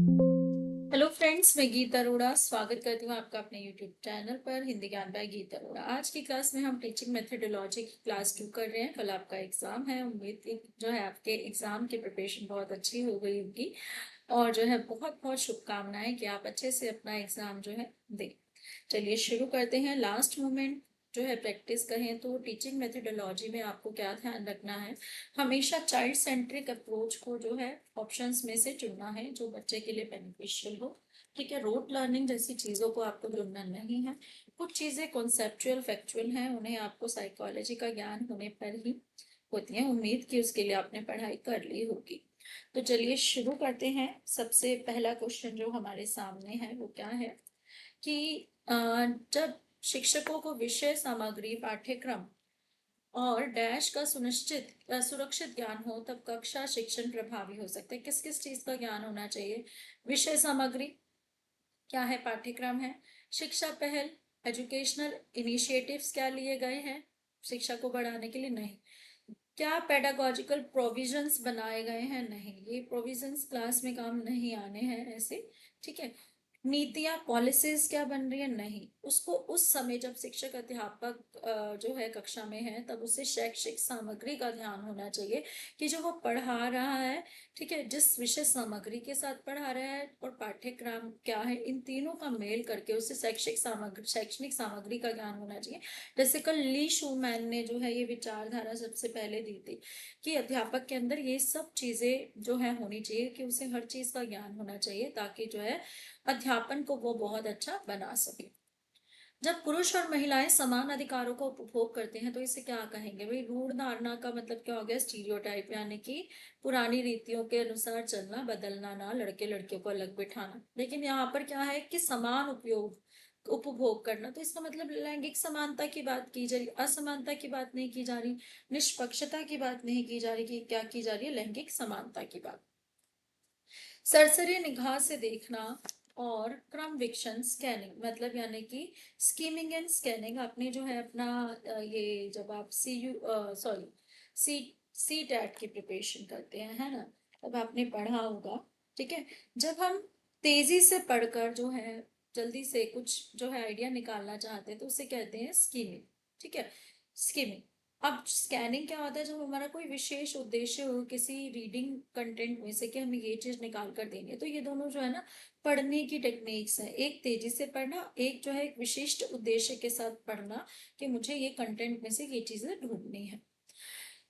Hello friends, मैं गीता अरोड़ा स्वागत करती हूँ आपका अपने यूट्यूब चैनल पर हिंदी ज्ञान बाय गीता अरोड़ा। आज की क्लास में हम टीचिंग मेथडोलॉजी की क्लास 2 कर रहे हैं। कल आपका एग्जाम है। उम्मीद की जो है आपके एग्जाम की प्रिपरेशन बहुत अच्छी हो गई होगी और जो है बहुत बहुत शुभकामनाएं कि आप अच्छे से अपना एग्जाम जो है दें। चलिए शुरू करते हैं। लास्ट मोमेंट जो है प्रैक्टिस करें तो टीचिंग मेथडोलॉजी में आपको क्या ध्यान रखना है, हमेशा चाइल्ड सेंट्रिक अप्रोच को जो है ऑप्शंस में से चुनना है जो बच्चे के लिए बेनिफिशियल हो। ठीक है, रोट लर्निंग जैसी चीजों को आपको चुनना नहीं है। कुछ चीजें कॉन्सेप्चुअल फैक्चुअल हैं, उन्हें आपको साइकोलॉजी का ज्ञान होने पर ही होती है। उम्मीद की उसके लिए आपने पढ़ाई कर ली होगी। तो चलिए शुरू करते हैं। सबसे पहला क्वेश्चन जो हमारे सामने है वो क्या है कि जब शिक्षकों को विषय सामग्री पाठ्यक्रम और डैश का सुरक्षित ज्ञान हो तब कक्षा शिक्षण प्रभावी हो सकता है। किस किस चीज का ज्ञान होना चाहिए? विषय सामग्री क्या है, पाठ्यक्रम है, शिक्षा पहल, एजुकेशनल इनिशिएटिव्स क्या लिए गए हैं शिक्षा को बढ़ाने के लिए, नहीं। क्या पेडागोजिकल प्रोविजंस बनाए गए हैं, नहीं। ये प्रोविजंस क्लास में काम नहीं आने हैं ऐसे। ठीक है, नीतियां पॉलिसीज क्या बन रही है, नहीं। उसको उस समय जब शिक्षक अध्यापक जो है कक्षा में है तब उसे शैक्षिक सामग्री का ध्यान होना चाहिए कि जो वो पढ़ा रहा है, ठीक है, जिस विषय सामग्री के साथ पढ़ा रहा है और पाठ्यक्रम क्या है, इन तीनों का मेल करके उसे शैक्षणिक सामग्री का ज्ञान होना चाहिए। जैसे कल ली शूमैन ने जो है ये विचारधारा सबसे पहले दी थी कि अध्यापक के अंदर ये सब चीजें जो है होनी चाहिए कि उसे हर चीज का ज्ञान होना चाहिए ताकि जो है अध्यापन को वो बहुत अच्छा बना सके। जब पुरुष और महिलाएं समान अधिकारों का उपभोग करते हैं तो इसे क्या कहेंगे भाई? रूढ़ धारणा का मतलब क्या हो गया? स्टीरियोटाइप, यानी कि पुरानी रीतियों के अनुसार चलना, बदलना ना, लड़के लड़कियों को अलग बिठाना। लेकिन यहाँ पर क्या है कि समान उपभोग करना, तो इसका मतलब लैंगिक समानता की बात की जा रही, असमानता की बात नहीं की जा रही, निष्पक्षता की बात नहीं की जा रही। कि क्या की जा रही है? लैंगिक समानता की बात। सरसरी निगाह से देखना और क्रम विक्षण स्कैनिंग, मतलब यानी कि स्कीमिंग एंड स्कैनिंग। आपने जो है अपना ये जब आप सी सी टैट की प्रिपरेशन करते हैं, है ना, तब आपने पढ़ा होगा। ठीक है, जब हम तेजी से पढ़कर जो है जल्दी से कुछ जो है आइडिया निकालना चाहते हैं तो उसे कहते हैं स्कीमिंग। ठीक है, स्कीमिंग। अब स्कैनिंग क्या होता है? जब हमारा कोई विशेष उद्देश्य हो किसी रीडिंग कंटेंट में से कि हमें ये चीज निकाल कर देनी है, तो ये दोनों जो है ना पढ़ने की टेक्निक्स है। एक तेजी से पढ़ना, एक जो है एक विशिष्ट उद्देश्य के साथ पढ़ना कि मुझे ये कंटेंट में से ये चीजें ढूंढनी है।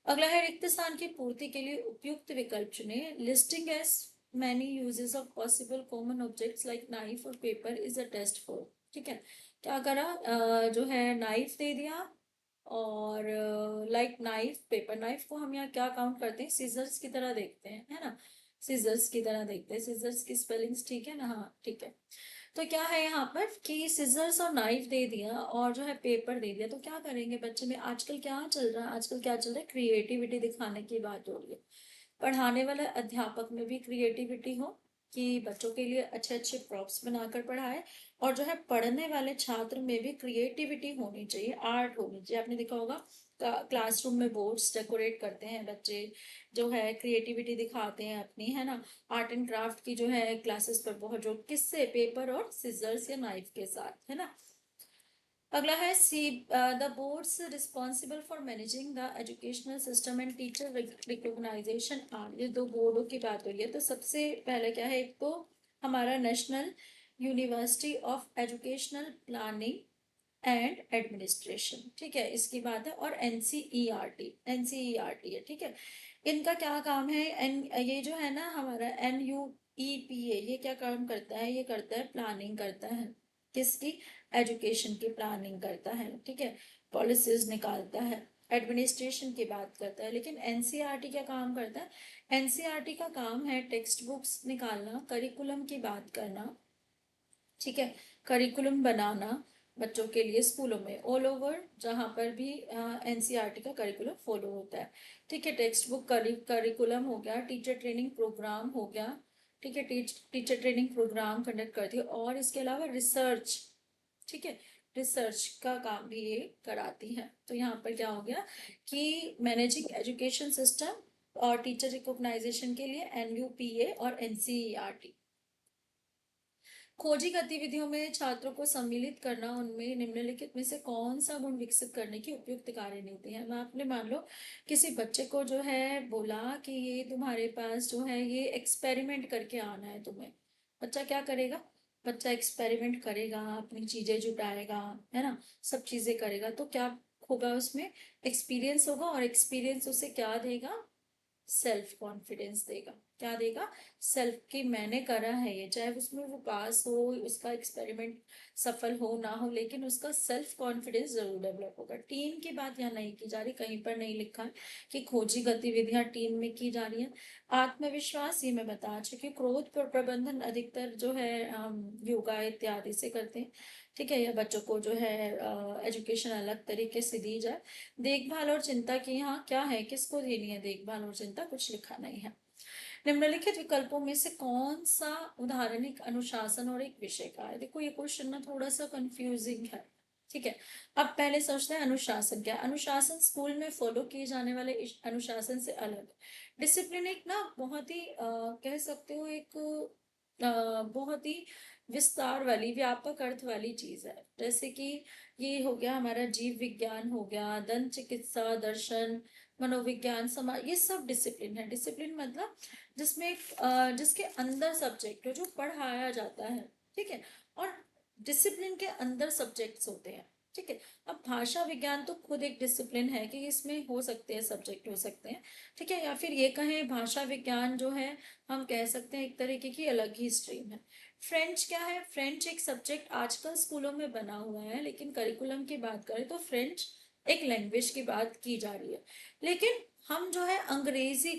अगला है रिक्त स्थान की पूर्ति के लिए उपयुक्त विकल्प चुने। Listing as many uses of possible common objects like knife और paper is a test for. ठीक है, क्या करा? जो है नाइफ दे दिया और लाइक नाइफ पेपर। नाइफ को हम यहाँ क्या काउंट करते हैं? सीजर्स की तरह देखते हैं, है ना, सीजर्स की तरह देखते हैं। सीजर्स की स्पेलिंग्स ठीक है ना? हाँ ठीक है। तो क्या है यहाँ पर कि सिजर्स और नाइफ दे दिया और जो है पेपर दे दिया, तो क्या करेंगे बच्चे में? आजकल क्या चल रहा है? आजकल क्या चल रहा है? क्रिएटिविटी दिखाने की बात हो रही है। पढ़ाने वाले अध्यापक में भी क्रिएटिविटी हो कि बच्चों के लिए अच्छे अच्छे प्रॉप्स बनाकर पढ़ाए, और जो है पढ़ने वाले छात्र में भी क्रिएटिविटी होनी चाहिए, आर्ट होनी चाहिए। आपने देखा होगा क्लासरूम में बोर्ड्स डेकोरेट करते हैं बच्चे, जो है क्रिएटिविटी दिखाते हैं अपनी, है ना। आर्ट एंड क्राफ्ट की जो है क्लासेस पर बहुत, जो किससे? पेपर और सिजर्स या नाइफ के साथ, है ना। अगला है see the boards responsible for managing the educational system and teacher recognisation are. ये दो बोर्डों की बात हो रही है। तो सबसे पहले क्या है? एक तो हमारा national university of educational planning and administration, ठीक है, इसकी बात है। और एनसीईआरटी है, ठीक है। इनका क्या काम है? ये जो है ना हमारा NUEPA, ये क्या काम करता है? ये करता है प्लानिंग करता है। किसकी? एजुकेशन की प्लानिंग करता है, ठीक है, पॉलिसीज निकालता है, एडमिनिस्ट्रेशन की बात करता है। लेकिन एनसीईआरटी क्या काम करता है? एनसीईआरटी का काम है टेक्स्ट बुक्स निकालना, करिकुलम की बात करना, ठीक है, करिकुलम बनाना बच्चों के लिए स्कूलों में ऑल ओवर जहाँ पर भी एनसीईआरटी का करिकुलम फॉलो होता है। ठीक है, टेक्स्ट बुक करिकुलम हो गया, टीचर ट्रेनिंग प्रोग्राम हो गया, ठीक है, टीचर ट्रेनिंग प्रोग्राम कंडक्ट करती है, और इसके अलावा रिसर्च, ठीक है, रिसर्च का काम भी ये कराती है। तो यहाँ पर क्या हो गया कि मैनेजिंग एजुकेशन सिस्टम और टीचर रिकॉग्नाइजेशन के लिए NUPA और NCERT। खोजी गतिविधियों में छात्रों को सम्मिलित करना उनमें निम्नलिखित में से कौन सा गुण विकसित करने की उपयुक्त कार्यनीति है। मैं आपने मान लो किसी बच्चे को जो है बोला कि ये तुम्हारे पास जो है ये एक्सपेरिमेंट करके आना है तुम्हें। बच्चा क्या करेगा? बच्चा एक्सपेरिमेंट करेगा, अपनी चीजें जुटाएगा, है ना, सब चीजें करेगा, तो क्या होगा उसमें? एक्सपीरियंस होगा, और एक्सपीरियंस उसे क्या देगा? सेल्फ कॉन्फिडेंस देगा। क्या देगा? सेल्फ की मैंने करा है ये, चाहे उसमें वो पास हो, उसका एक्सपेरिमेंट सफल हो ना हो, लेकिन उसका सेल्फ कॉन्फिडेंस जरूर डेवलप होगा। टीम की बात यहाँ नहीं की जा रही, कहीं पर नहीं लिखा है कि खोजी गतिविधियां टीम में की जा रही है। आत्मविश्वास ये मैं बता चुकी हूँ। क्रोध पर प्रबंधन अधिकतर जो है हम योगा इत्यादि से करते हैं, ठीक है, या बच्चों को जो है एजुकेशन अलग तरीके से दी जाए। देखभाल और चिंता की यहाँ क्या है, किसको देनी है देखभाल और चिंता, कुछ लिखा नहीं है। निम्नलिखित विकल्पों में से कौन सा उदाहरण एक अनुशासन और एक विषय का है? देखो ये क्वेश्चन ना थोड़ा सा कंफ्यूजिंग है, ठीक है। अब पहले सोचते हैं अनुशासन क्या है। अनुशासन स्कूल में फॉलो किए जाने वाले अनुशासन से अलग है। डिसिप्लिन एक ना बहुत ही कह सकते हो एक बहुत ही विस्तार वाली, व्यापक अर्थ वाली चीज है। जैसे कि ये हो गया हमारा जीव विज्ञान, हो गया दंत चिकित्सा, दर्शन, मनोविज्ञान, समाज, ये सब डिसिप्लिन है। डिसिप्लिन मतलब जिसमें जिसके अंदर सब्जेक्ट हो, जो पढ़ाया जाता है, ठीक है, और डिसिप्लिन के अंदर सब्जेक्ट्स होते हैं, ठीक है। अब भाषा विज्ञान तो खुद एक डिसिप्लिन है कि इसमें हो सकते हैं, सब्जेक्ट हो सकते हैं, ठीक है, या फिर ये कहें भाषा विज्ञान जो है हम कह सकते हैं एक तरीके की अलग ही स्ट्रीम है। फ्रेंच क्या है? फ्रेंच एक सब्जेक्ट आजकल स्कूलों में बना हुआ है, लेकिन करिकुलम की बात करें तो फ्रेंच एक लैंग्वेज की बात की जा रही है। लेकिन हम जो है अंग्रेजी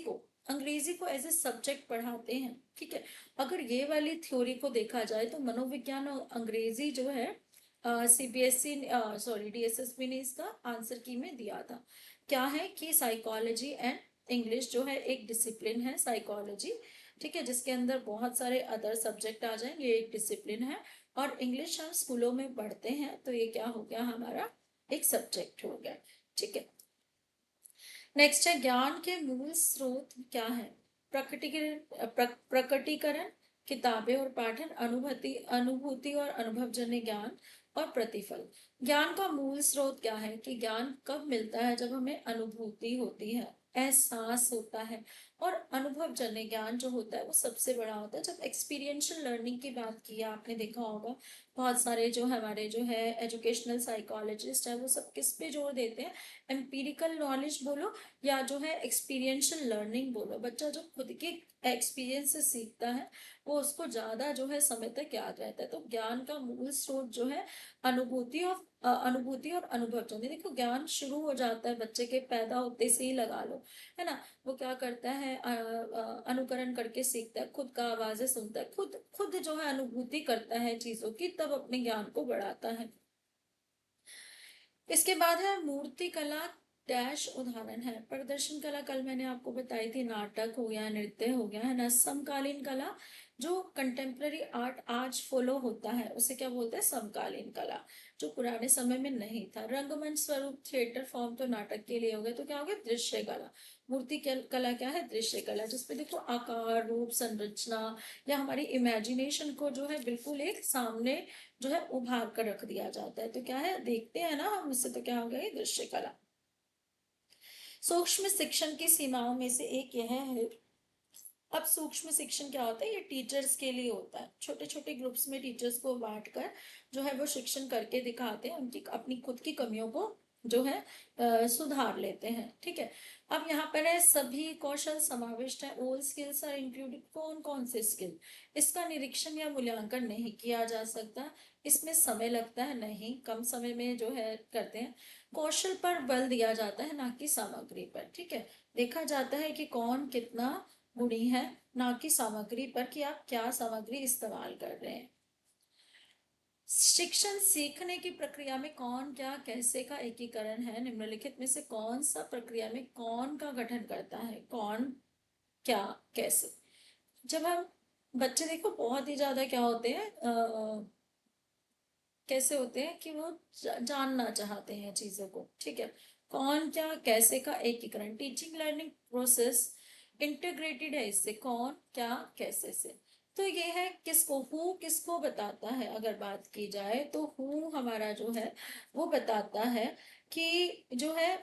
को एज ए सब्जेक्ट पढ़ाते हैं, ठीक है। अगर ये वाली थ्योरी को देखा जाए तो मनोविज्ञान और अंग्रेजी जो है सीबीएसई सॉरी डीएसएसबी ने इसका आंसर की में दिया था। क्या है कि साइकोलॉजी एंड इंग्लिश जो है एक डिसिप्लिन है, साइकोलॉजी, ठीक है, जिसके अंदर बहुत सारे अदर सब्जेक्ट आ जाएंगे, ये एक डिसिप्लिन है। और इंग्लिश हम स्कूलों में पढ़ते हैं, तो ये क्या हो गया हमारा? एक सब्जेक्ट हो गया, ठीक है। नेक्स्ट है ज्ञान के मूल स्रोत क्या है? प्रकटीकरण, प्रकटीकरण, किताबें और पाठन, अनुभूति अनुभूति और अनुभवजन्य ज्ञान, और प्रतिफल। ज्ञान का मूल स्रोत क्या है? कि ज्ञान कब मिलता है? जब हमें अनुभूति होती है, एहसास होता है। और अनुभवजन्य ज्ञान जो होता है वो सबसे बड़ा होता है। जब एक्सपीरियंशियल लर्निंग की बात की है, आपने देखा होगा बहुत सारे जो हमारे जो है एजुकेशनल साइकोलॉजिस्ट है, वो सब किस पे जोर देते हैं? एम्पिरिकल नॉलेज बोलो या जो है एक्सपीरियंशियल लर्निंग बोलो। बच्चा जो खुद के एक्सपीरियंस से सीखता है वो उसको ज्यादा जो है समय तक याद रहता है। तो ज्ञान का मूल स्रोत जो है अनुभूति और अनुभव जो है। देखो ज्ञान शुरू हो जाता है बच्चे के पैदा होते से ही, लगा लो, है ना। वो क्या करता है? अनुकरण करके सीखता है, खुद का आवाजें सुनता है, खुद खुद जो है अनुभूति करता है चीजों की, तब अपने ज्ञान को बढ़ाता है। इसके बाद है मूर्ति कला डैश उदाहरण है। प्रदर्शन कला कल मैंने आपको बताई थी, नाटक हो गया, नृत्य हो गया, है ना। समकालीन कला जो कंटेम्प्रेरी आर्ट आज फॉलो होता है उसे क्या बोलते हैं? समकालीन कला, जो पुराने समय में नहीं था। रंगमंच स्वरूप थिएटर फॉर्म तो नाटक के लिए हो गया, तो क्या हो गया? दृश्य कला। मूर्ति कला क्या है? दृश्य कला, जिसपे देखो आकार, रूप, संरचना या हमारी इमेजिनेशन को जो है बिल्कुल एक सामने जो है उभार कर रख दिया जाता है, तो क्या है? देखते हैं ना हम उससे, तो क्या हो गया? ये दृश्य कला। सूक्ष्म शिक्षण की सीमाओं में से एक यह है। अब सूक्ष्म शिक्षण क्या होता है? ये टीचर्स के लिए होता है। छोटे छोटे ग्रुप्स में टीचर्स को बांट कर जो है वो शिक्षण करके दिखाते हैं, उनकी अपनी खुद की कमियों को जो है सुधार लेते हैं, ठीक है। अब यहाँ पर है सभी कौशल समाविष्ट है। All skills are included. कौन कौन से स्किल? इसका निरीक्षण या मूल्यांकन नहीं किया जा सकता, इसमें समय लगता है, नहीं, कम समय में जो है करते हैं। कौशल पर बल दिया जाता है, ना कि सामग्री पर, ठीक है। देखा जाता है कि कौन कितना गुणी है, ना कि सामग्री पर कि आप क्या सामग्री इस्तेमाल कर रहे हैं। शिक्षण सीखने की प्रक्रिया में कौन क्या कैसे का एकीकरण है। निम्नलिखित में से कौन सा प्रक्रिया में कौन का गठन करता है? कौन क्या कैसे। जब हम बच्चे देखो बहुत ही ज्यादा क्या होते हैं, कैसे होते हैं कि वो जानना चाहते हैं चीजों को, ठीक है। कौन क्या कैसे का एकीकरण, टीचिंग लर्निंग प्रोसेस इंटीग्रेटेड है इससे, कौन क्या कैसे से। तो ये है किसको, हु किसको बताता है, अगर बात की जाए तो हु हमारा जो है वो बताता है कि जो है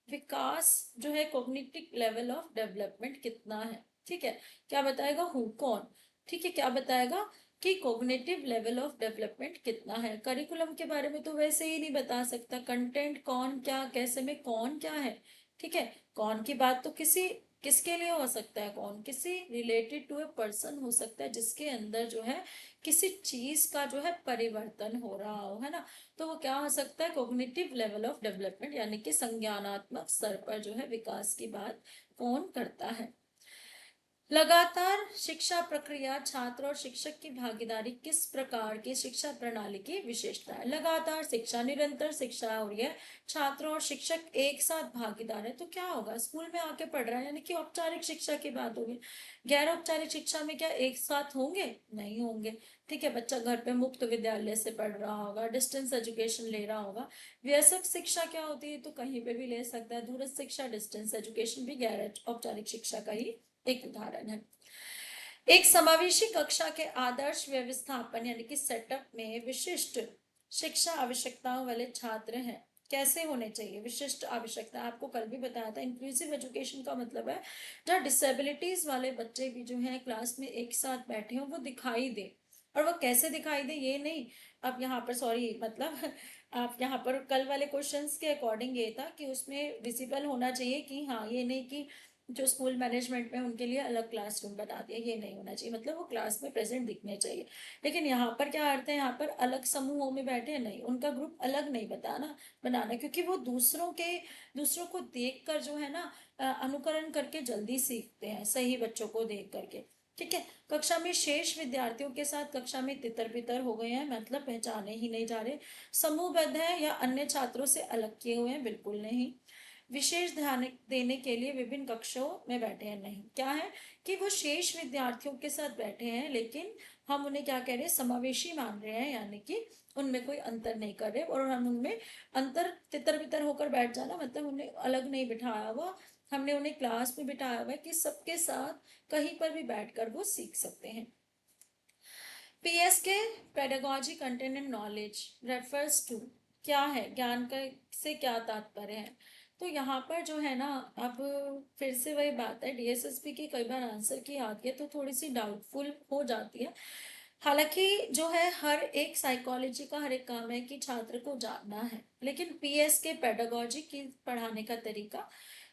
विकास जो है कॉग्निटिव लेवल ऑफ डेवलपमेंट कितना है। ठीक है, क्या बताएगा, हु कौन, ठीक है, क्या बताएगा कि कॉग्निटिव लेवल ऑफ डेवलपमेंट कितना है। करिकुलम के बारे में तो वैसे ही नहीं बता सकता, कंटेंट कौन क्या कैसे में कौन क्या है। ठीक है, कौन की बात तो किसी किसके लिए हो सकता है, कौन किसी रिलेटेड टू ए पर्सन हो सकता है जिसके अंदर जो है किसी चीज का जो है परिवर्तन हो रहा हो, है ना। तो वो क्या हो सकता है, कॉग्निटिव लेवल ऑफ डेवलपमेंट, यानी कि संज्ञानात्मक स्तर पर जो है विकास की बात कौन करता है। लगातार शिक्षा प्रक्रिया छात्र और शिक्षक की भागीदारी किस प्रकार की शिक्षा प्रणाली की विशेषता है। लगातार शिक्षा, निरंतर शिक्षा हो रही है, छात्र और शिक्षक एक साथ भागीदार है, तो क्या होगा, स्कूल में आके पढ़ रहा है, यानी कि औपचारिक शिक्षा की बात होगी। गैर औपचारिक शिक्षा में क्या एक साथ होंगे, नहीं होंगे। ठीक है, बच्चा घर पे मुक्त विद्यालय से पढ़ रहा होगा, डिस्टेंस एजुकेशन ले रहा होगा। वयस्क शिक्षा क्या होती है, तो कहीं पे भी ले सकता है। दूरस्थ शिक्षा, डिस्टेंस एजुकेशन भी गैर औपचारिक शिक्षा का ही एक उदाहरण है। एक समावेशी कक्षा के आदर्श व्यवस्थापन यानी कि सेटअप में विशिष्ट शिक्षा आवश्यकताओं वाले छात्र हैं, कैसे होने चाहिए। विशिष्ट आवश्यकता आपको कल भी बताया था, इंक्लूसिव एजुकेशन का मतलब है जहाँ डिसेबिलिटीज वाले बच्चे भी जो हैं क्लास में एक साथ बैठे हों, वो दिखाई दे। और वो कैसे दिखाई दे ये नहीं, अब यहाँ पर सॉरी मतलब आप यहाँ पर कल वाले क्वेश्चंस के अकॉर्डिंग ये था कि उसमें विजिबल होना चाहिए कि हाँ, ये नहीं कि जो स्कूल मैनेजमेंट में उनके लिए अलग क्लासरूम बना दिया, ये नहीं होना चाहिए, मतलब वो क्लास में प्रेजेंट दिखने चाहिए। लेकिन यहाँ पर क्या अर्थ है, यहाँ पर अलग समूहों में बैठे नहीं, उनका ग्रुप अलग नहीं बताना बनाना, क्योंकि वो दूसरों को देख कर जो है ना अनुकरण करके जल्दी सीखते हैं, सही बच्चों को देख करके। ठीक है, कक्षा में शेष विद्यार्थियों के साथ कक्षा में तितर बितर हो गए हैं, मतलब पहचाने ही नहीं जा रहे। समूहबद्ध है या अन्य छात्रों से अलग किए हुए हैं, बिल्कुल नहीं। विशेष ध्यान देने के लिए विभिन्न कक्षों में बैठे हैं, नहीं। क्या है कि वो शेष विद्यार्थियों के साथ बैठे हैं, लेकिन हम उन्हें क्या कह रहे हैं, समावेशी मान रहे हैं, यानी कि उनमें कोई अंतर नहीं कर रहे, और हम उनमें अंतर तितर बितर होकर बैठ जाना मतलब उन्हें अलग नहीं बिठाया हुआ, हमने उन्हें क्लास में बिठाया हुआ है कि सबके साथ कहीं पर भी बैठकर वो सीख सकते हैं। PSK pedagogy content and knowledge refers to, क्या है, ज्ञान का से क्या तात्पर्य है। तो यहाँ पर जो है ना, अब फिर से वही बात है, डीएसएसपी की कई बार आंसर की आती है तो थोड़ी सी डाउटफुल हो जाती है। हालांकि जो है हर एक साइकोलॉजी का हर एक काम है कि छात्र को जानना है, लेकिन पीएस के पेडागोजी की पढ़ाने का तरीका,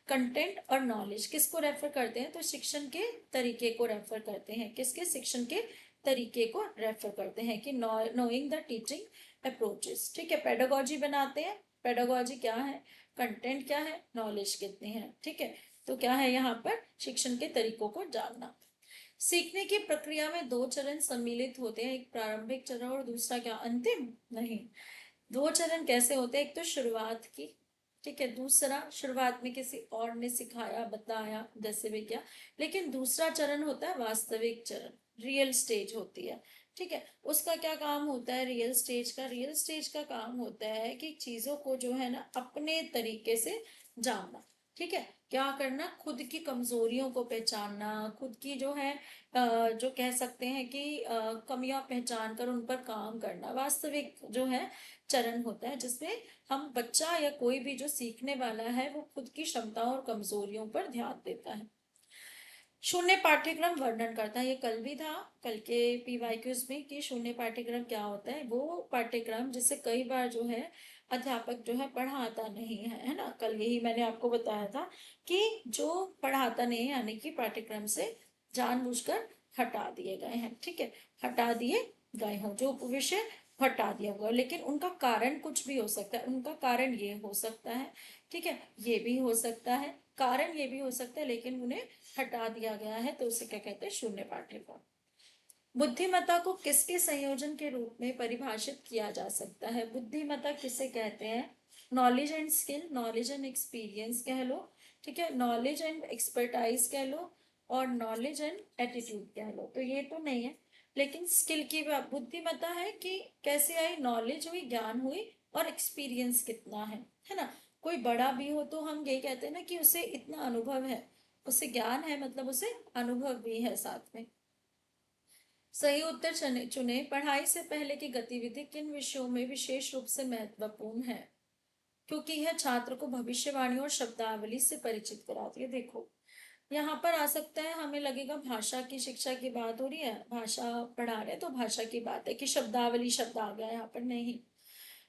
कंटेंट और नॉलेज किसको रेफर करते हैं, तो शिक्षण के तरीके को रेफर करते हैं, किसके, शिक्षण के तरीके को रेफर करते हैं कि नोइंग द टीचिंग अप्रोचेस। ठीक है, पेडागोजी बनाते हैं, पेडागोजी क्या है, कंटेंट क्या है, नॉलेज कितनी है। ठीक है, तो क्या है यहाँ पर, शिक्षण के तरीकों को जानना। सीखने की प्रक्रिया में दो चरण सम्मिलित होते हैं, एक प्रारंभिक चरण और दूसरा क्या, अंतिम नहीं। दो चरण कैसे होते हैं, एक तो शुरुआत की, ठीक है, दूसरा शुरुआत में किसी और ने सिखाया बताया जैसे भी क्या, लेकिन दूसरा चरण होता है वास्तविक चरण, रियल स्टेज होती है। ठीक है, उसका क्या काम होता है, रियल स्टेज का काम होता है कि चीजों को जो है ना अपने तरीके से जानना। ठीक है, क्या करना, खुद की कमजोरियों को पहचानना, खुद की जो है जो कह सकते हैं कि कमियां पहचान कर उन पर काम करना, वास्तविक जो है चरण होता है जिसमें हम बच्चा या कोई भी जो सीखने वाला है वो खुद की क्षमताओं और कमजोरियों पर ध्यान देता है। शून्य पाठ्यक्रम वर्णन करता है, ये कल भी था, कल के पीवाईक्यूज में, कि शून्य पाठ्यक्रम क्या होता है, वो पाठ्यक्रम जिसे कई बार जो है अध्यापक जो है पढ़ाता नहीं है ना, कल यही मैंने आपको बताया था कि जो पढ़ाता नहीं है, यानी कि पाठ्यक्रम से जानबूझकर हटा दिए गए हैं। ठीक है, हटा दिए गए हों जो विषय, हटा दिया हुआ, लेकिन उनका कारण कुछ भी हो सकता है, उनका कारण ये हो सकता है, ठीक है, ये भी हो सकता है, कारण ये भी हो सकता है, लेकिन उन्हें हटा दिया गया है, तो उसे क्या कहते हैं, शून्य पाठ्यक्रम। बुद्धिमत्ता को किसके संयोजन के रूप में परिभाषित किया जा सकता है, बुद्धिमत्ता किसे कहते हैं, knowledge and skill, knowledge and experience कह लो, ठीक है, नॉलेज एंड एक्सपर्टाइज कह लो, और नॉलेज एंड एटीट्यूड कह लो, तो ये तो नहीं है। लेकिन स्किल की बुद्धिमत्ता है कि कैसे आई, नॉलेज हुई, ज्ञान हुई, और एक्सपीरियंस कितना है ना। कोई बड़ा भी हो तो हम ये कहते हैं ना कि उसे इतना अनुभव है, उसे ज्ञान है मतलब उसे अनुभव भी है साथ में। सही उत्तर चुने। पढ़ाई से पहले की गतिविधि किन विषयों में विशेष रूप से महत्वपूर्ण है? क्योंकि यह छात्र को भविष्यवाणी और शब्दावली से परिचित कराती है। देखो, यहाँ पर आ सकता है, हमें लगेगा भाषा की शिक्षा की बात हो रही है, भाषा पढ़ा रहे हैं तो भाषा की बात है कि शब्दावली शब्द आ गया, यहाँ पर नहीं।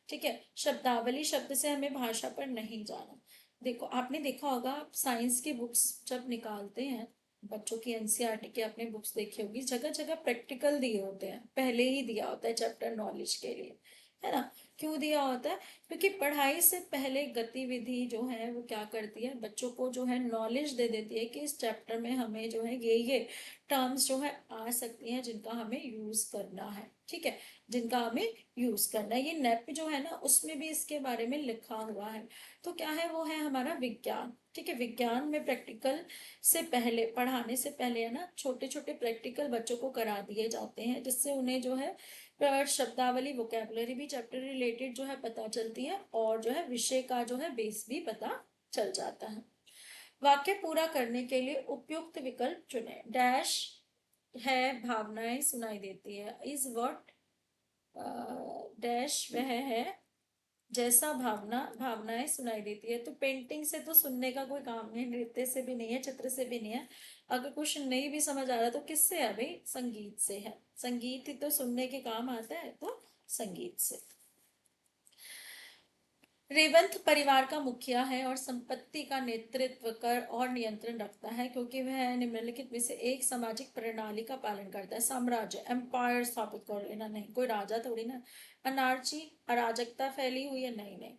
ठीक है, शब्दावली शब्द से हमें भाषा पर नहीं जाना। देखो, आपने देखा होगा, आप साइंस की बुक्स जब निकालते हैं, बच्चों की एनसीईआरटी की आपने बुक्स देखी होगी, जगह जगह प्रैक्टिकल दिए होते हैं, पहले ही दिया होता है चैप्टर नॉलेज के लिए, है ना? क्यों दिया होता है? क्योंकि पढ़ाई से पहले गतिविधि जो है वो क्या करती है, बच्चों को जो है नॉलेज दे देती है कि इस चैप्टर में हमें जो है ये टर्म्स जो है आ सकती हैं जिनका हमें यूज करना है। ठीक है, जिनका हमें यूज करना है। ये नेप जो है ना, उसमें भी इसके बारे में लिखा हुआ है। तो क्या है, वो है हमारा विज्ञान। ठीक है, विज्ञान में प्रैक्टिकल से पहले, पढ़ाने से पहले है ना, छोटे छोटे प्रैक्टिकल बच्चों को करा दिए जाते हैं, जिससे उन्हें जो है शब्दावली, वोकेबलरी भी चैप्टर रिलेटेड जो है पता चलती है, और जो है विषय का जो है बेस भी पता चल जाता है। वाक्य पूरा करने के लिए उपयुक्त विकल्प चुने। डैश है भावनाएं सुनाई देती है, इज व्हाट डैश वह है जैसा भावनाएं सुनाई देती है। तो पेंटिंग से तो सुनने का कोई काम नहीं, नृत्य से भी नहीं है, चित्र से भी नहीं है। अगर क्वेश्चन नहीं भी समझ आ रहा तो किससे है भाई? संगीत से है। संगीत ही तो सुनने के काम आता है, तो संगीत से। रेवंत परिवार का मुखिया है और संपत्ति का नेतृत्व कर और नियंत्रण रखता है, क्योंकि वह निम्नलिखित में से एक सामाजिक प्रणाली का पालन करता है। साम्राज्य, एम्पायर स्थापित कर लेना, नहीं, कोई राजा थोड़ी ना। अनार्ची, अराजकता फैली हुई है, नहीं नहीं।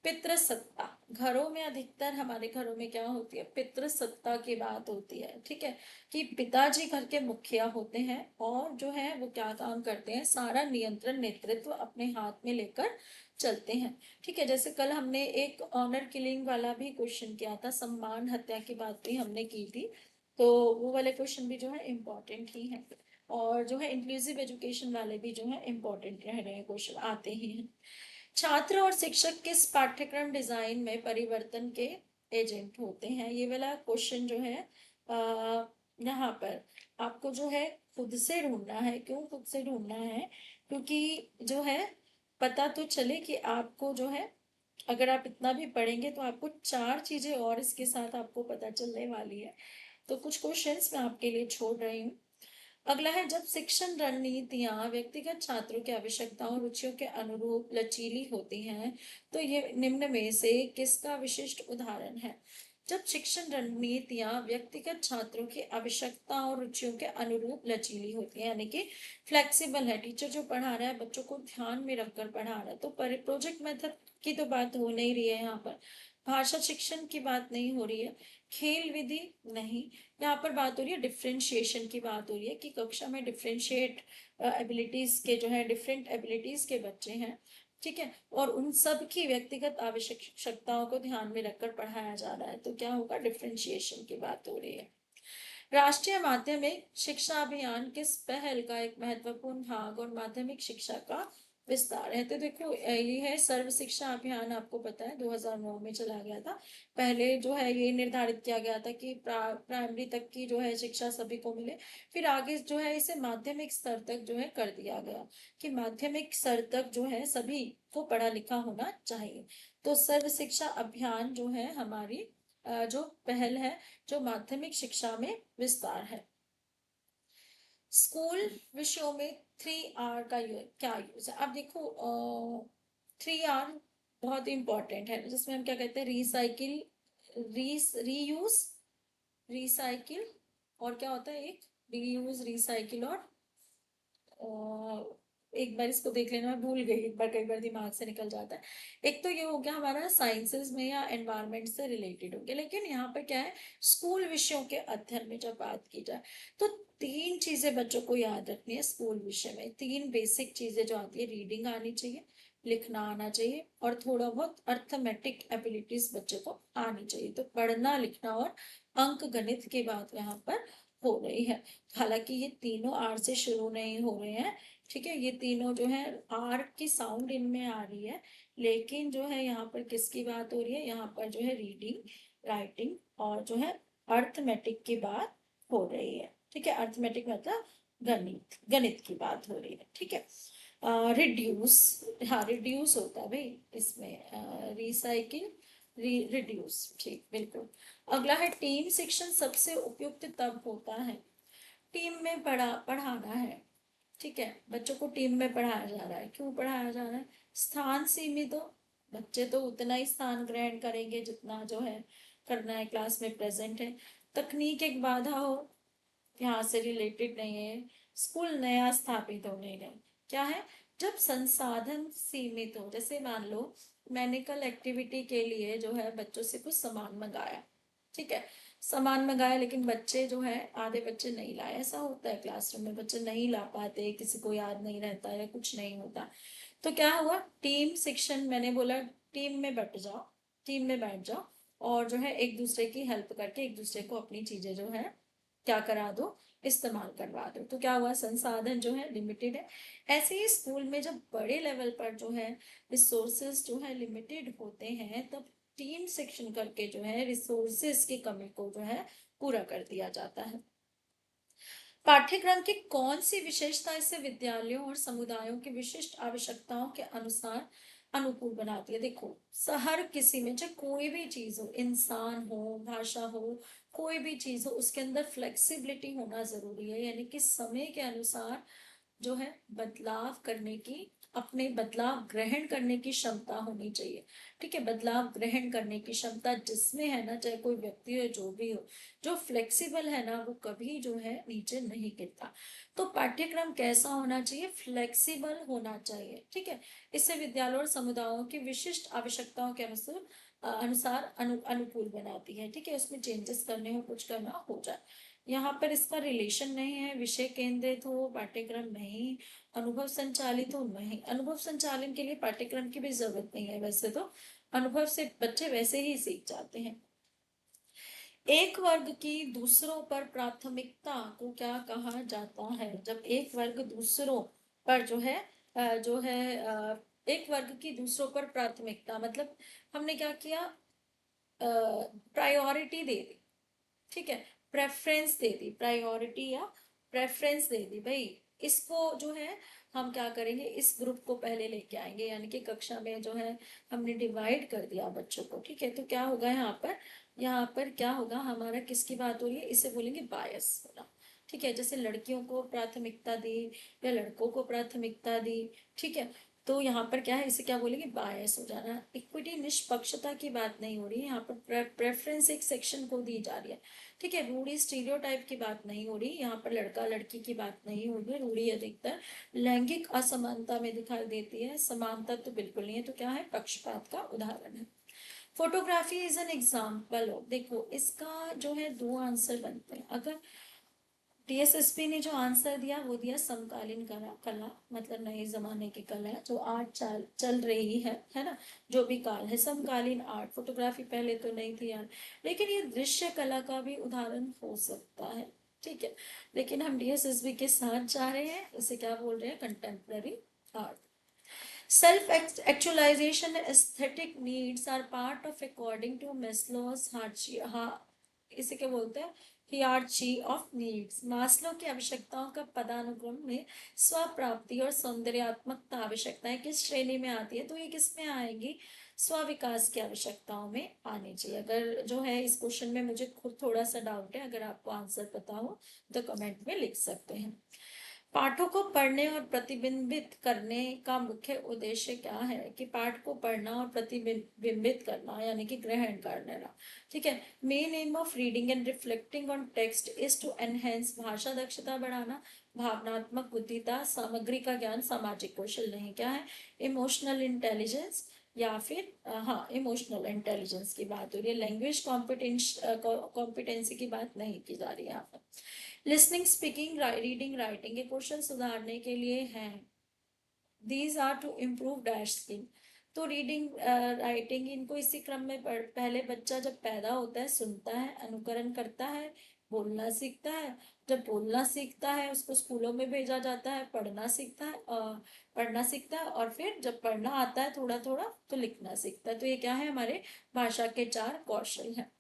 पितृसत्ता, घरों में अधिकतर, हमारे घरों में क्या होती है, पितृसत्ता की बात होती है। ठीक है, कि पिताजी घर के मुखिया होते हैं और जो है वो क्या काम करते हैं, सारा नियंत्रण नेतृत्व अपने हाथ में लेकर चलते हैं। ठीक है, जैसे कल हमने एक ऑनर किलिंग वाला भी क्वेश्चन किया था, सम्मान हत्या की बात भी हमने की थी, तो वो वाले क्वेश्चन भी जो है इम्पोर्टेंट ही है। और जो है इंक्लूसिव एजुकेशन वाले भी जो है इम्पोर्टेंट रह रहे हैं, क्वेश्चन आते ही हैं। छात्र और शिक्षक किस पाठ्यक्रम डिजाइन में परिवर्तन के एजेंट होते हैं? ये वाला क्वेश्चन जो है यहाँ पर आपको जो है खुद से ढूंढना है। क्यों खुद से ढूंढना है? क्योंकि जो है पता तो चले कि आपको जो है, अगर आप इतना भी पढ़ेंगे तो आपको चार चीजें और इसके साथ आपको पता चलने वाली है। तो कुछ क्वेश्चंस मैं आपके लिए छोड़ रही हूँ। अगला है, जब शिक्षण रणनीतियां व्यक्तिगत छात्रों की आवश्यकताओं और रुचियों के अनुरूप लचीली होती हैं, तो ये निम्न में से किसका विशिष्ट उदाहरण है? जब शिक्षण रणनीतियां व्यक्तिगत छात्रों की आवश्यकताओं और रुचियों के अनुरूप लचीली होती है, यानी कि फ्लेक्सिबल है, टीचर जो पढ़ा रहा है बच्चों को ध्यान में रखकर पढ़ा रहा है, तो प्रोजेक्ट मेथड की तो बात हो नहीं रही है यहाँ पर। भाषा शिक्षण की बात नहीं हो रही है। खेल विधि, नहीं। यहाँ पर बात हो रही है डिफ्रेंशिएशन की, बात हो रही है कि कक्षा में डिफ्रेंशिएट एबिलिटीज के जो है, डिफरेंट एबिलिटीज के बच्चे हैं। ठीक है, और उन सब की व्यक्तिगत आवश्यकताओं को ध्यान में रखकर पढ़ाया जा रहा है, तो क्या होगा, डिफ्रेंशिएशन की बात हो रही है। राष्ट्रीय माध्यमिक शिक्षा अभियान किस पहल का एक महत्वपूर्ण भाग और माध्यमिक शिक्षा का विस्तार है? तो देखो, ये है सर्व शिक्षा अभियान, आपको पता है 2009 में चला गया था। पहले जो है ये निर्धारित किया गया था कि प्राइमरी तक की जो है शिक्षा सभी को मिले। फिर आगे जो है इसे माध्यमिक स्तर तक जो है कर दिया गया कि माध्यमिक स्तर तक जो है सभी को पढ़ा लिखा होना चाहिए। तो सर्व शिक्षा अभियान जो है हमारी जो पहल है, जो माध्यमिक शिक्षा में विस्तार है। स्कूल विषयों में 3R का क्या यूज है? अब देखो, 3R बहुत इंपॉर्टेंट है, जिसमें हम क्या कहते हैं, रिसाइकिल, रीयूज, रिसाइकिल, और क्या होता है एक, रीयूज, रिसाइकिल, और एक बार इसको देख लेना, मैं भूल गई एक बार, कई बार दिमाग से निकल जाता है। एक तो ये हो गया हमारा साइंसेस में या एनवायरनमेंट से रिलेटेड हो गया, लेकिन यहाँ पर क्या है, स्कूल विषयों के अध्ययन में जब बात की जाए तो तीन चीजें बच्चों को याद रखनी है स्कूल विषय में। तीन बेसिक चीजें जो आती है, रीडिंग आनी चाहिए, लिखना आना चाहिए, और थोड़ा बहुत अर्थमेटिक एबिलिटीज बच्चे को आनी चाहिए। तो पढ़ना, लिखना और अंक गणित की बात यहाँ पर हो रही है। हालांकि ये तीनों आर से शुरू नहीं हो रहे हैं। ठीक है, ये तीनों जो है आर की साउंड इनमें आ रही है, लेकिन जो है यहाँ पर किसकी बात हो रही है, यहाँ पर जो है रीडिंग, राइटिंग और जो है अर्थमेटिक की बात हो रही है। ठीक है, अर्थमेटिक मतलब गणित, गणित की बात हो रही है, ठीक है। रिड्यूस, हाँ रिड्यूस होता है भाई इसमें, रिसाइकिल, रिड्यूस, ठीक बिल्कुल। अगला है टीम शिक्षण सबसे उपयुक्त तब होता है, टीम में पढ़ाना है, ठीक है। बच्चों को टीम में पढ़ाया जा रहा है, क्यों पढ़ाया जा रहा है? स्थान सीमित हो, बच्चे तो उतना ही स्थान ग्रहण करेंगे जितना जो है करना है क्लास में प्रेजेंट है। तकनीक एक बाधा हो, यहाँ से रिलेटेड नहीं है। स्कूल नया स्थापित होने नहीं, क्या है? जब संसाधन सीमित हो, जैसे मान लो मैंने कल एक्टिविटी के लिए जो है बच्चों से कुछ सामान मंगाया, ठीक है। सामान मंगाया लेकिन बच्चे जो है आधे बच्चे नहीं लाए, ऐसा होता है क्लासरूम में, बच्चे नहीं ला पाते, किसी को याद नहीं रहता या कुछ नहीं होता। तो क्या हुआ? टीम शिक्षण, मैंने बोला टीम में बट जाओ, टीम में बैठ जाओ, और जो है एक दूसरे की हेल्प करके एक दूसरे को अपनी चीजें जो है क्या करा दो, इस्तेमाल करवा दो। तो क्या हुआ? संसाधन जो है लिमिटेड है। ऐसे ही स्कूल में जब बड़े लेवल पर जो है रिसोर्सेज जो है लिमिटेड होते हैं, तब टीम सेक्शन करके जो है रिसोर्सेज की कमी को जो है पूरा कर दिया जाता है। पाठ्यक्रम की कौन सी विशेषता इसे विद्यालयों और समुदायों की विशिष्ट आवश्यकताओं के अनुसार अनुकूल बनाती है? देखो, हर किसी में चाहे कोई भी चीज हो, इंसान हो, भाषा हो, कोई भी चीज हो, उसके अंदर फ्लेक्सिबिलिटी होना जरूरी है, यानी कि समय के अनुसार जो है बदलाव करने की, अपने बदलाव ग्रहण करने की क्षमता होनी चाहिए, ठीक है। बदलाव ग्रहण करने की क्षमता जिसमें है ना, चाहे कोई व्यक्ति हो जो भी हो, जो फ्लेक्सिबल है ना, वो कभी जो है नीचे नहीं गिरता। तो पाठ्यक्रम कैसा होना चाहिए? फ्लेक्सिबल होना चाहिए, ठीक है। इससे विद्यालयों और समुदायों की विशिष्ट आवश्यकताओं के अनुसार अनुकूल बनाती है, ठीक है। उसमें चेंजेस करने हो, कुछ करना हो जाए। यहाँ पर इसका रिलेशन नहीं है, विषय केंद्रित हो पाठ्यक्रम नहीं, अनुभव संचालित हो नहीं। अनुभव संचालन के लिए पाठ्यक्रम की भी जरूरत नहीं है, वैसे तो अनुभव से बच्चे वैसे ही सीख जाते हैं। एक वर्ग की दूसरों पर प्राथमिकता को क्या कहा जाता है? जब एक वर्ग दूसरों पर जो है एक वर्ग की दूसरों पर प्राथमिकता मतलब हमने क्या किया? प्रायोरिटी दे दी, ठीक है। प्रेफरेंस दे दी, प्रायोरिटी या प्रेफरेंस दे दी भाई। इसको जो है हम क्या करेंगे, इस ग्रुप को पहले लेके आएंगे, यानी कि कक्षा में जो है हमने डिवाइड कर दिया बच्चों को, ठीक है। तो क्या होगा यहाँ पर? यहाँ पर क्या होगा हमारा, किसकी बात हो रही है? इसे बोलेंगे बायस होना, ठीक है। जैसे लड़कियों को प्राथमिकता दी या लड़कों को प्राथमिकता दी, ठीक है। तो यहाँ पर क्या है, इसे क्या बोलेंगे? बायस हो जाना। इक्विटी, निष्पक्षता की बात नहीं हो रही है यहाँ पर, प्रेफरेंस एक सेक्शन को दी जा रही है, ठीक है। रूढ़ी स्टीरियोटाइप की बात नहीं हो रही यहाँ पर, लड़का लड़की की बात नहीं हो रही। रूढ़ी अधिकतर लैंगिक असमानता में दिखाई देती है, समानता तो बिल्कुल नहीं है। तो क्या है? पक्षपात का उदाहरण है। Photography is an example of, देखो इसका जो है दो आंसर बनते हैं। अगर टीएसएसपी ने जो आंसर दिया वो दिया समकालीन कला, कला मतलब नए जमाने की कला जो आर्ट चल रही है ना, जो भी काल है, समकालीन आर्ट। फोटोग्राफी पहले तो नहीं थी यार, लेकिन ये दृश्य कला का भी उदाहरण हो सकता है, ठीक है। लेकिन हम डीएसएसबी के साथ जा रहे हैं, इसे क्या बोल रहे हैं? Contemporary art. Self actualization and aesthetic needs are part of according to Maslow's hierarchy, हाँ इसे क्या बोलते हैं? हियरार्ची ऑफ नीड्स। मास्लो की आवश्यकताओं का पदानुक्रम में स्व प्राप्ति और सौंदर्यात्मकता आवश्यकताएं किस श्रेणी में आती है? तो ये किस में आएगी? स्व विकास की आवश्यकताओं में आनी चाहिए। अगर जो है इस क्वेश्चन में मुझे खुद थोड़ा सा डाउट है, अगर आपको आंसर पता हो तो कमेंट में लिख सकते हैं। पाठों को पढ़ने और प्रतिबिंबित करने का मुख्य उद्देश्य क्या है? कि पाठ को पढ़ना और प्रतिबिंबित करना, यानी कि ग्रहण करना, ठीक है। Main aim of reading and reflecting on text is to enhance, भाषा दक्षता बढ़ाना, भावनात्मक बुद्धिता, सामग्री का ज्ञान, सामाजिक कौशल नहीं, क्या है? इमोशनल इंटेलिजेंस, या फिर हाँ इमोशनल इंटेलिजेंस की बात हो रही है, लैंग्वेज कॉम्पिटेंसी की बात नहीं की जा रही है यहाँ पर। लिसनिंग, स्पीकिंग, रीडिंग, राइटिंग, ये क्वेश्चन सुधारने के लिए हैं। These are to improve dash skill. तो रीडिंग, राइटिंग, इनको इसी क्रम में पहले बच्चा जब पैदा होता है सुनता है, अनुकरण करता है, बोलना सीखता है। जब बोलना सीखता है उसको स्कूलों में भेजा जाता है, पढ़ना सीखता है, और फिर जब पढ़ना आता है थोड़ा थोड़ा तो लिखना सीखता है। तो ये क्या है? हमारे भाषा के चार कौशल हैं।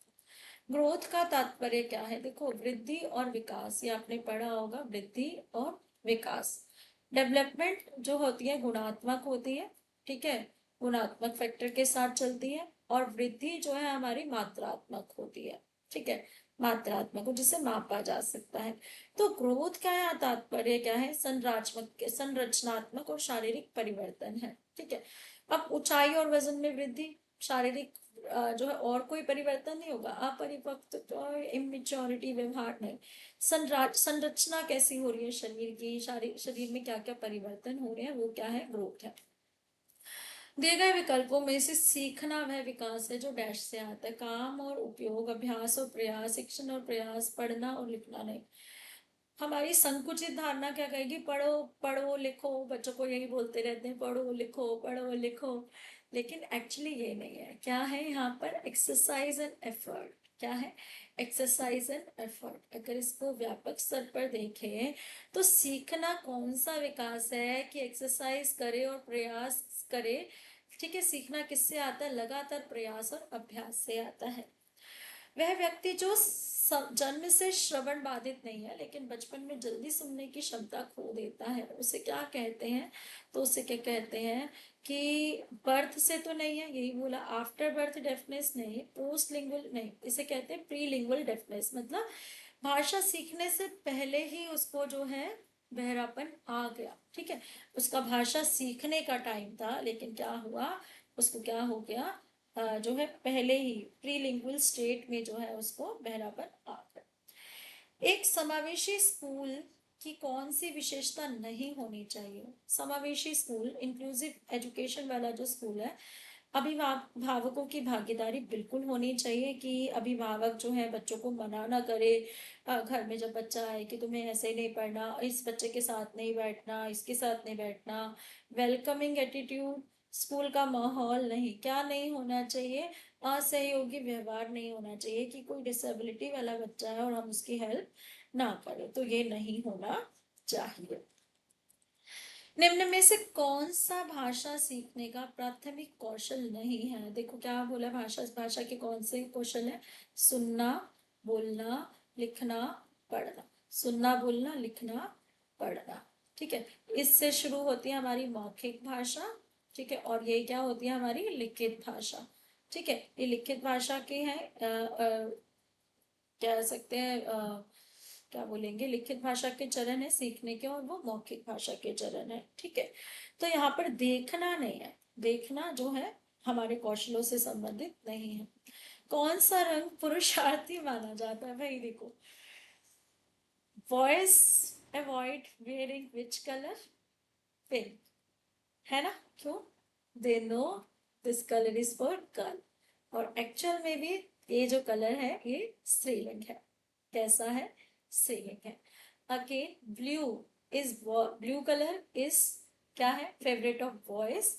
ग्रोथ का तात्पर्य क्या है? देखो, वृद्धि और विकास, ये आपने पढ़ा होगा, वृद्धि और विकास। डेवलपमेंट जो होती है गुणात्मक होती है, ठीक है, गुणात्मक फैक्टर के साथ चलती है। और वृद्धि जो है हमारी मात्रात्मक होती है, ठीक है, मात्रात्मक, जिसे मापा जा सकता है। तो ग्रोथ क्या है, तात्पर्य क्या है? संरचनात्मक और शारीरिक परिवर्तन है, ठीक है। अब ऊंचाई और वजन में वृद्धि, शारीरिक जो है और कोई परिवर्तन नहीं होगा, अपरिपक्वता और इमेच्योरिटी, व्यवहार नहीं। संरचना कैसी हो रही है शरीर की, शरीर में क्या क्या परिवर्तन हो रहे हैं, वो क्या है? ग्रोथ है। दिए गए विकल्पों में से सीखना वह विकास है जो डैश से आता है। काम और उपयोग, अभ्यास और प्रयास, शिक्षण और प्रयास, पढ़ना और लिखना नहीं। हमारी संकुचित धारणा क्या कहेगी? पढ़ो पढ़ो लिखो, बच्चों को यही बोलते रहते हैं, पढ़ो लिखो पढ़ो लिखो। लेकिन एक्चुअली ये नहीं है। क्या है यहाँ पर? Exercise and effort. क्या है? Exercise and effort. अगर इसको व्यापक स्तर पर देखें तो सीखना कौन सा विकास है कि एक्सरसाइज करे और प्रयास करे, ठीक है। सीखना किससे आता है? लगातार प्रयास और अभ्यास से आता है। वह व्यक्ति जो जन्म से श्रवण बाधित नहीं है लेकिन बचपन में जल्दी सुनने की क्षमता खो देता है, उसे क्या कहते हैं? तो उसे क्या कहते हैं कि बर्थ से तो नहीं है, यही बोला, आफ्टर बर्थ डेफनेस नहीं, पोस्ट लिंगुअल नहीं, इसे कहते हैं प्री लिंगुअल डेफनेस। मतलब भाषा सीखने से पहले ही उसको जो है बहरापन आ गया, ठीक है। उसका भाषा सीखने का टाइम था लेकिन क्या हुआ, उसको क्या हो गया, जो है पहले ही प्रीलिंगुअल स्टेट में जो है उसको बहरापन आ गया। एक समावेशी स्कूल की कौन सी विशेषता नहीं होनी चाहिए? समावेशी स्कूल, इंक्लूसिव एजुकेशन वाला जो स्कूल है, अभिभावकों की भागीदारी बिल्कुल होनी चाहिए कि अभिभावक जो है बच्चों को मना ना करे। घर में जब बच्चा आए कि तुम्हें ऐसे नहीं पढ़ना, इस बच्चे के साथ नहीं बैठना, इसके साथ नहीं बैठना। वेलकमिंग एटीट्यूड, स्कूल का माहौल नहीं, क्या नहीं होना चाहिए? असहयोगी व्यवहार नहीं होना चाहिए कि कोई डिसेबिलिटी वाला बच्चा है और हम उसकी हेल्प ना करें, तो ये नहीं होना चाहिए। निम्न में से कौन सा भाषा सीखने का प्राथमिक कौशल नहीं है? देखो क्या बोला, भाषा के कौन से कौशल है? सुनना, बोलना, लिखना, पढ़ना। सुनना, बोलना, लिखना, पढ़ना, ठीक है। इससे शुरू होती है हमारी मौखिक भाषा, ठीक है, और ये क्या होती है? हमारी लिखित भाषा, ठीक है। ये लिखित भाषा के हैं, कह सकते हैं, क्या बोलेंगे, लिखित भाषा के चरण है सीखने के, और वो मौखिक भाषा के चरण है, ठीक है। तो यहाँ पर देखना नहीं है, देखना जो है हमारे कौशलों से संबंधित नहीं है। कौन सा रंग पुरुषार्थी माना जाता है? भाई देखो, boys avoid wearing which colour? Pink, है ना? क्यों? They know this colour is for girl. और एक्चुअल में भी ये जो कलर है ये स्त्रीलिंग है। कैसा है? स्त्रीलिंग है। Again blue is, blue colour is क्या है? फेवरेट ऑफ बॉयज,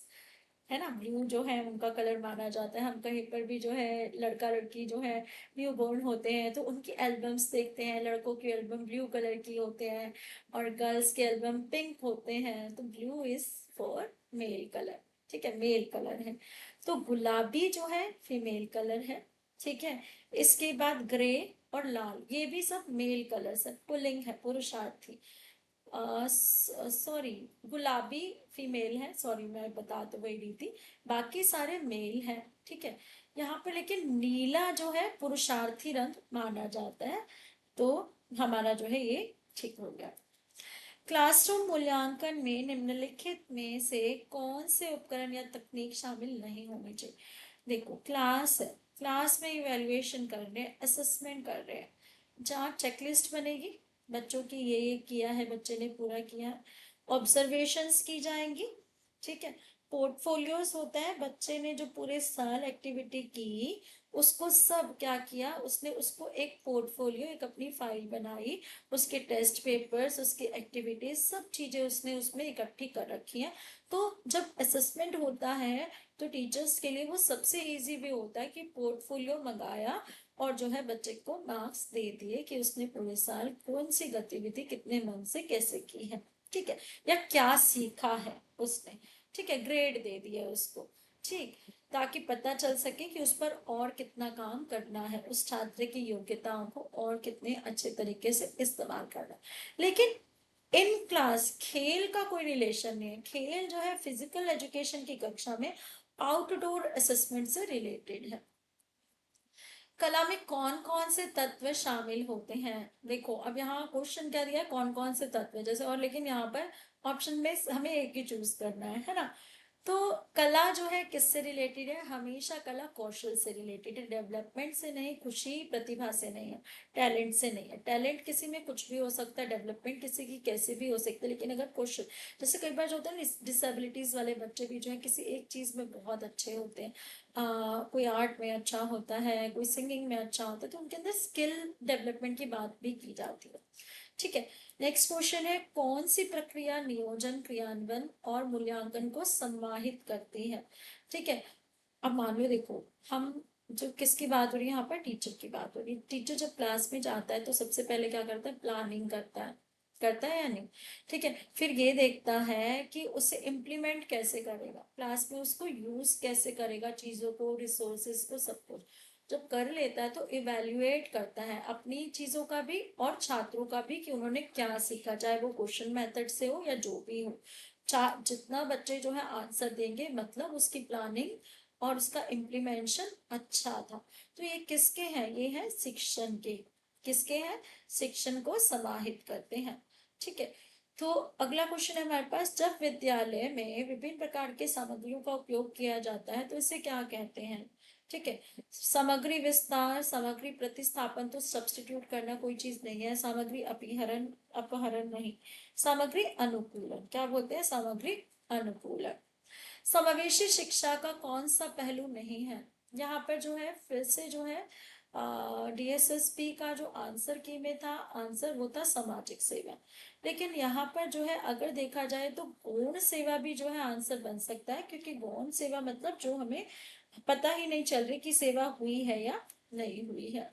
है ना। ब्लू जो है उनका कलर माना जाता है। हम कहीं पर भी जो है लड़का लड़की जो है न्यू बोर्न होते हैं तो उनकी एल्बम्स देखते हैं, लड़कों की एल्बम ब्लू कलर की होते हैं और गर्ल्स के एल्बम पिंक होते हैं। तो blue is for male colour, ठीक है, मेल कलर है। तो गुलाबी जो है फीमेल कलर है, ठीक है। इसके बाद ग्रे और लाल, ये भी सब मेल कलर है, पुल्लिंग है, पुरुषार्थी। सॉरी, गुलाबी फीमेल है, सॉरी मैं बता तो वही रही थी, बाकी सारे मेल हैं, ठीक है। यहाँ पे लेकिन नीला जो है पुरुषार्थी रंग माना जाता है, तो हमारा जो है ये ठीक हो गया। क्लासरूम मूल्यांकन में निम्नलिखित में से कौन से उपकरण या तकनीक शामिल नहीं होनी चाहिए? देखो, क्लास है, क्लास में इवेल्युएशन कर रहे हैं, असेसमेंट कर रहे हैं, जहाँ चेकलिस्ट बनेगी, बच्चों की ये किया है, बच्चे ने पूरा किया है, ऑब्जर्वेशंस की जाएंगी, ठीक है। पोर्टफोलियोज होता है, बच्चे ने जो पूरे साल एक्टिविटी की उसको सब क्या किया, उसने उसको एक पोर्टफोलियो, एक अपनी फाइल बनाई, उसके टेस्ट पेपर्स, उसकी एक्टिविटीज, सब चीजें उसने उसमें इकट्ठी कर रखी है। तो जब असेसमेंट होता है तो टीचर्स के लिए वो सबसे इजी वे होता है कि पोर्टफोलियो मंगाया और जो है बच्चे को मार्क्स दे दिए कि उसने पूरे साल कौन सी गतिविधि कितने मन से कैसे की है, ठीक है, या क्या सीखा है उसने, ठीक है, ग्रेड दे दिया उसको, ठीक। ताकि पता चल सके कि उस पर और कितना काम करना है, उस छात्र की योग्यताओं को और कितने अच्छे तरीके से इस्तेमाल करना है। लेकिन इन क्लास खेल का कोई रिलेशन नहीं है। खेल जो है फिजिकल एजुकेशन की कक्षा में आउटडोर असेसमेंट से रिलेटेड है। कला में कौन कौन से तत्व शामिल होते हैं? देखो अब यहाँ क्वेश्चन क्या दिया है, कौन कौन से तत्व जैसे, और लेकिन यहाँ पर ऑप्शन में हमें एक ही चूज करना है ना। तो कला जो है किससे रिलेटेड है? हमेशा कला कौशल से रिलेटेड है, डेवलपमेंट से नहीं, खुशी प्रतिभा से नहीं है, टैलेंट से नहीं है। टैलेंट किसी में कुछ भी हो सकता है, डेवलपमेंट किसी की कैसे भी हो सकती है, लेकिन अगर कौशल, जैसे कई बार जो होता है ना, डिसेबिलिटीज वाले बच्चे भी जो है किसी एक चीज में बहुत अच्छे होते हैं, कोई आर्ट में अच्छा होता है, कोई सिंगिंग में अच्छा होता है, तो उनके अंदर स्किल डेवलपमेंट की बात भी की जाती है। ठीक है, नेक्स्ट क्वेश्चन है, कौन सी प्रक्रिया नियोजन, क्रियान्वयन और मूल्यांकन को समाहित करती है? ठीक है, अब मान लो देखो, हम जो किसकी बात हो रही है यहाँ पर, टीचर की बात हो रही है। टीचर जब क्लास में जाता है तो सबसे पहले क्या करता है? प्लानिंग करता है, करता है या नहीं? ठीक है, फिर ये देखता है कि उसे इम्प्लीमेंट कैसे करेगा, क्लास में उसको यूज कैसे करेगा, चीजों को, रिसोर्सेज को, सब कुछ जब कर लेता है तो इवेल्युएट करता है अपनी चीजों का भी और छात्रों का भी कि उन्होंने क्या सीखा, चाहे वो क्वेश्चन मेथड से हो या जो भी हो। जितना बच्चे जो है आंसर देंगे, मतलब उसकी प्लानिंग और उसका इम्प्लीमेंशन अच्छा था। तो ये किसके हैं? ये है शिक्षण के। किसके हैं? शिक्षण को समाहित करते हैं। ठीक है, तो अगला क्वेश्चन है हमारे पास, जब विद्यालय में विभिन्न प्रकार के सामग्रियों का उपयोग किया जाता है तो इसे क्या कहते हैं? ठीक है, सामग्री विस्तार, सामग्री प्रतिस्थापन, तो सब्स्टिट्यूट करना कोई चीज नहीं है, सामग्री अपहरण, अपहरण नहीं, सामग्री अनुकूलन, क्या बोलते हैं? सामग्री अनुकूलन। समावेशी शिक्षा का कौन सा पहलू नहीं है? यहाँ पर जो है फिर से जो है डीएसएसपी का जो आंसर की में था, आंसर वो था सामाजिक सेवा। लेकिन यहाँ पर जो है अगर देखा जाए तो गौण सेवा भी जो है आंसर बन सकता है, क्योंकि गौण सेवा मतलब जो हमें पता ही नहीं चल रही कि सेवा हुई है या नहीं हुई है।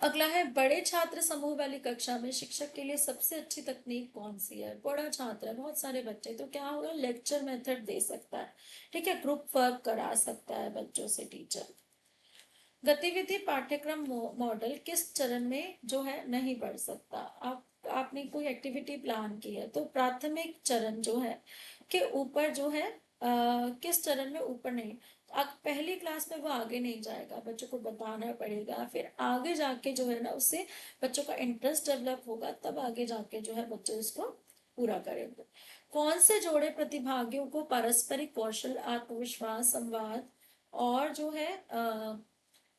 अगला है, बड़े छात्र समूह वाली कक्षा में शिक्षक के लिए सबसे अच्छी तकनीक कौन सी है? बड़ा छात्र है, बहुत सारे बच्चे, तो क्या होगा? लेक्चर मेथड दे सकता है। ठीक है, ग्रुप वर्क करा सकता है बच्चों से टीचर। गतिविधि पाठ्यक्रम मॉडल किस चरण में जो है नहीं बढ़ सकता? आपने कोई एक्टिविटी प्लान की है तो प्राथमिक चरण जो है के ऊपर जो है किस चरण में ऊपर नहीं, अब पहली क्लास में वो आगे नहीं जाएगा, बच्चों को बताना पड़ेगा, फिर आगे जाके जो है ना उससे बच्चों का इंटरेस्ट डेवलप होगा, तब आगे जाके जो है बच्चे उसको पूरा करेंगे। कौन से जोड़े प्रतिभागियों को पारस्परिक कौशल, आत्मविश्वास, संवाद और जो है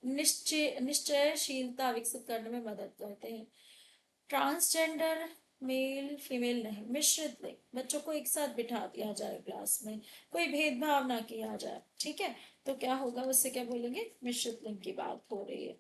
निश्चयशीलता विकसित करने में मदद करते हैं? ट्रांसजेंडर, मेल फीमेल नहीं, मिश्रित लिंग, बच्चों को एक साथ बिठा दिया जाए क्लास में, कोई भेदभाव ना किया जाए। ठीक है, तो क्या होगा? उससे क्या बोलेंगे? मिश्रित लिंग की बात हो रही है।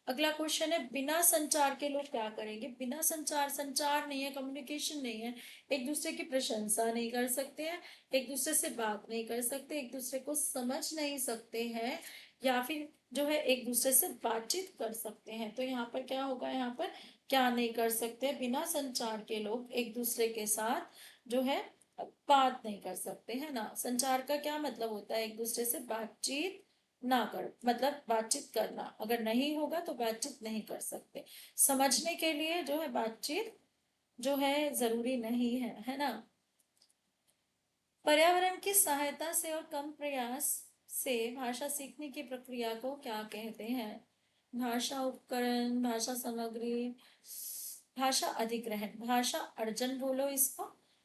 अगला क्वेश्चन है, बिना संचार के लोग क्या करेंगे? बिना संचार, संचार नहीं है, कम्युनिकेशन नहीं है, एक दूसरे की प्रशंसा नहीं कर सकते हैं, एक दूसरे से बात नहीं कर सकते, एक दूसरे को समझ नहीं सकते हैं, या फिर जो है एक दूसरे से बातचीत कर सकते हैं। तो यहाँ पर क्या होगा? यहाँ पर क्या नहीं कर सकते? बिना संचार के लोग एक दूसरे के साथ जो है बात नहीं कर सकते, है ना। संचार का क्या मतलब होता है? एक दूसरे से बातचीत ना कर, मतलब बातचीत करना, अगर नहीं होगा तो बातचीत नहीं कर सकते। समझने के लिए जो है बातचीत जो है जरूरी नहीं है ना। पर्यावरण की सहायता से और कम प्रयास से भाषा सीखने की प्रक्रिया को क्या कहते हैं? भाषा उपकरण, भाषा सामग्री, भाषा अधिग्रहण, भाषा अर्जन बोलो इसको।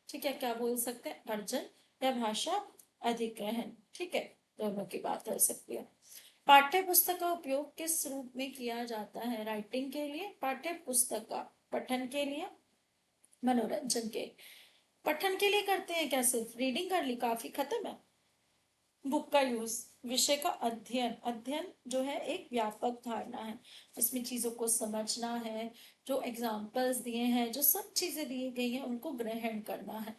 ठीक है, क्या बोल सकते हैं? अर्जन या भाषा अधिग्रहण। ठीक है, दोनों की बात हो सकती है। पाठ्य पुस्तक का उपयोग किस रूप में किया जाता है? राइटिंग के लिए, पाठ्य पुस्तक का पठन के लिए, मनोरंजन के। पठन के लिए करते हैं क्या? सिर्फ रीडिंग कर ली, काफी, खत्म है। बुक का यूज, विषय का अध्ययन, अध्ययन जो है एक व्यापक धारणा है, इसमें चीजों को समझना है, जो एग्जाम्पल्स दिए हैं, जो सब चीजें दी गई हैं उनको ग्रहण करना है।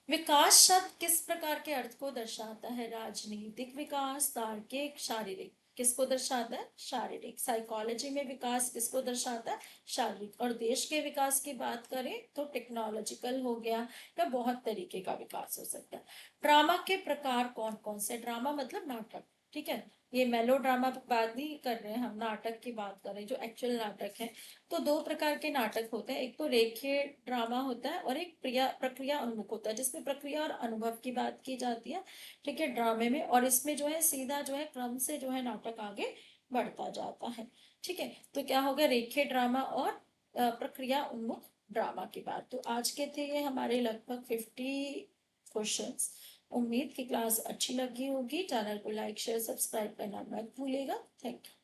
विकास शब्द किस प्रकार के अर्थ को दर्शाता है? राजनीतिक विकास, तार्किक, शारीरिक। किसको दर्शाता है? शारीरिक। साइकोलॉजी में विकास किसको दर्शाता है? शारीरिक। और देश के विकास की बात करें तो टेक्नोलॉजिकल हो गया, या बहुत तरीके का विकास हो सकता है। ड्रामा के प्रकार कौन कौन से? ड्रामा मतलब नाटक, ठीक है। ये मेलो ड्रामा की बात नहीं कर रहे हैं हम, नाटक की बात कर रहे हैं, जो एक्चुअल नाटक है। तो दो प्रकार के नाटक होते हैं, एक तो रेखीय ड्रामा होता है और एक प्रक्रिया उन्मुख होता है, जिसमें प्रक्रिया और अनुभव की बात की जाती है, ठीक है, ड्रामे में। और इसमें जो है सीधा जो है क्रम से जो है नाटक आगे बढ़ता जाता है, ठीक है। तो क्या हो गया? रेखीय ड्रामा और प्रक्रिया उन्मुख ड्रामा की बात। तो आज के थे ये हमारे लगभग 50 क्वेश्चंस। उम्मीद की क्लास अच्छी लगी होगी। चैनल को लाइक शेयर सब्सक्राइब करना मत भूलिएगा। Thank you.